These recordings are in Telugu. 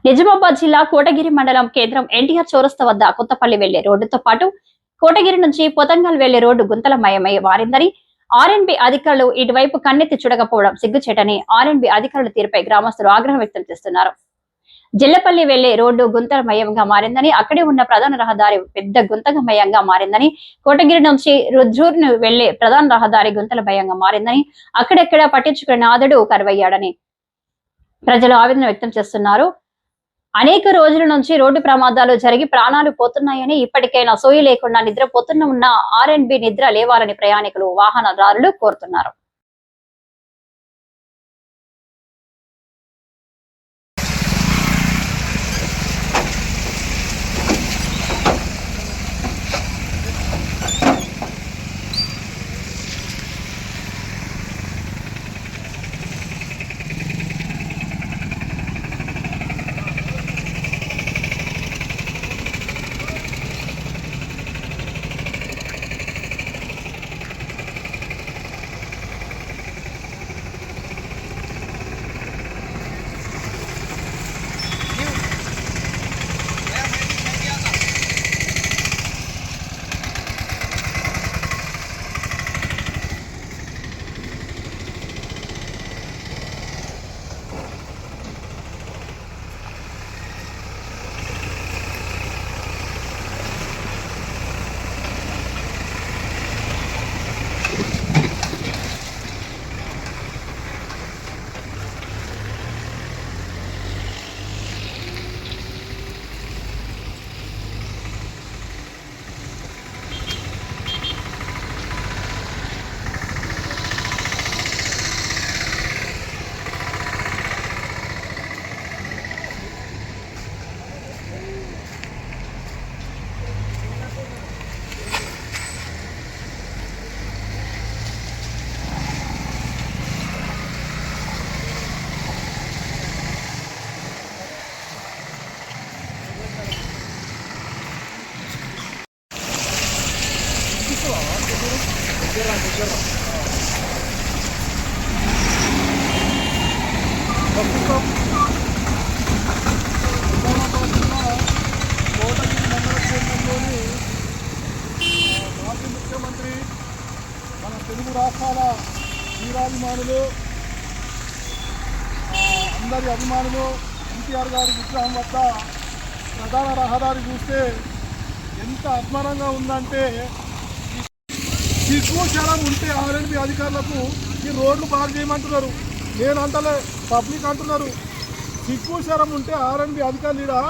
నిజామాబాద్ జిల్లా కోటగిరి మండలం కేంద్రం ఎన్టీఆర్ చౌరస్తా వద్ద కొత్తపల్లి వెళ్లే రోడ్డుతో పాటు కోటగిరి నుంచి పొతంగల్ వెళ్లే రోడ్డు గుంతలమయమై మారిందని ఆర్ఎన్బి అధికారులు ఇటువైపు కన్నెత్తి చూడకపోవడం సిగ్గుచేటని ఆర్ఎన్బి అధికారుల తీరుపై గ్రామస్తులు ఆగ్రహం వ్యక్తం చేస్తున్నారు. జిల్లపల్లి వెళ్లే రోడ్డు గుంతలమయంగా మారిందని, అక్కడే ఉన్న ప్రధాన రహదారి పెద్ద గుంతలమయంగా మారిందని, కోటగిరి నుంచి రుద్రూర్ను వెళ్లే ప్రధాన రహదారి గుంతలమయంగా మారిందని, అక్కడెక్కడ పట్టించుకునే నాదుడు కరువయ్యాడని ప్రజలు ఆవేదన వ్యక్తం చేస్తున్నారు. అనేక రోజుల నుంచి రోడ్డు ప్రమాదాలు జరిగి ప్రాణాలు పోతున్నాయని, ఇప్పటికైనా సోయి లేకుండా నిద్రపోతున్న ఆర్ఎన్బి నిద్ర లేవాలని ప్రయాణికులు వాహనదారులు కోరుతున్నారు. మాజీ ముఖ్యమంత్రి మన తెలుగు రాష్ట్రాల వీరాభిమానులు అందరి అభిమానులు ఎన్టీఆర్ గారి విగ్రహం వద్ద ప్రధాన రహదారి చూస్తే ఎంత అభిమానంగా ఉందంటే, సిగ్గు శరం ఉంటే ఆర్ఎన్బి అధికారులకు ఈ రోడ్లు బాగు చేయమంటున్నారు. నేను అంతలే, పబ్లిక్ అంటున్నారు. సిగ్గు శరం ఉంటే ఆర్ఎన్బి అధికారులు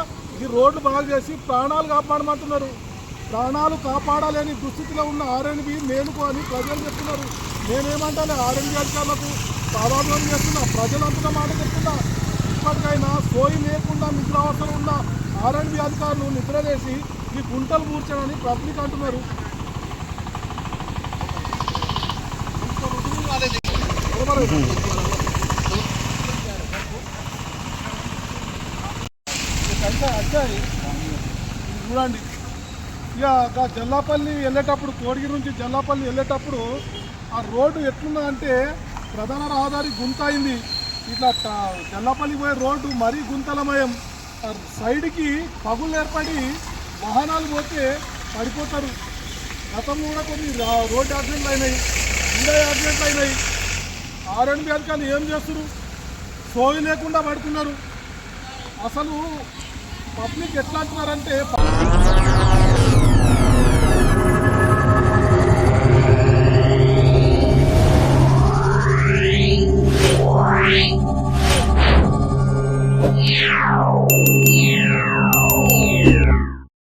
ఈ రోడ్లు బాగు చేసి ప్రాణాలు కాపాడమంటున్నారు. ప్రాణాలు కాపాడాలని దుస్థితిలో ఉన్న ఆర్ఎన్బి మేలుకు అని ప్రజలు చెప్తున్నారు. నేనేమంటానే ఆర్ఎన్బి అధికారులకు ప్రాధాన్యం చేస్తున్నా, ప్రజలు అంటున్న మాట చెప్తున్నా. ఇప్పటికైనా సోయి లేకుండా నిద్రావసరం ఉన్న ఆర్ఎన్బి అధికారులు నిద్ర చేసి ఈ గుంటలు కూర్చోనని పబ్లిక్ అంటున్నారు. చూడండి, ఇక జల్లాపల్లి వెళ్ళేటప్పుడు, కోడిగిరి నుంచి జల్లాపల్లి వెళ్ళేటప్పుడు ఆ రోడ్డు ఎట్లున్నదంటే ప్రధాన రహదారి గుంత అయింది. ఇట్లా జల్లాపల్లి పోయే రోడ్డు మరీ గుంతలమయం. సైడ్కి పగులు ఏర్పడి వాహనాలు పోతే పడిపోతారు. గతంలో కూడా కొన్ని రోడ్డు యాక్సిడెంట్లు అయినాయి, ఇండియా యాక్సిడెంట్లు అయినాయి. ఆర్ఎన్బి అధికారులు ఏం చేస్తున్నారు? సోయి లేకుండా పడుతున్నారు. అసలు పబ్లిక్ ఎట్లా అంటున్నారంటే, Yeah.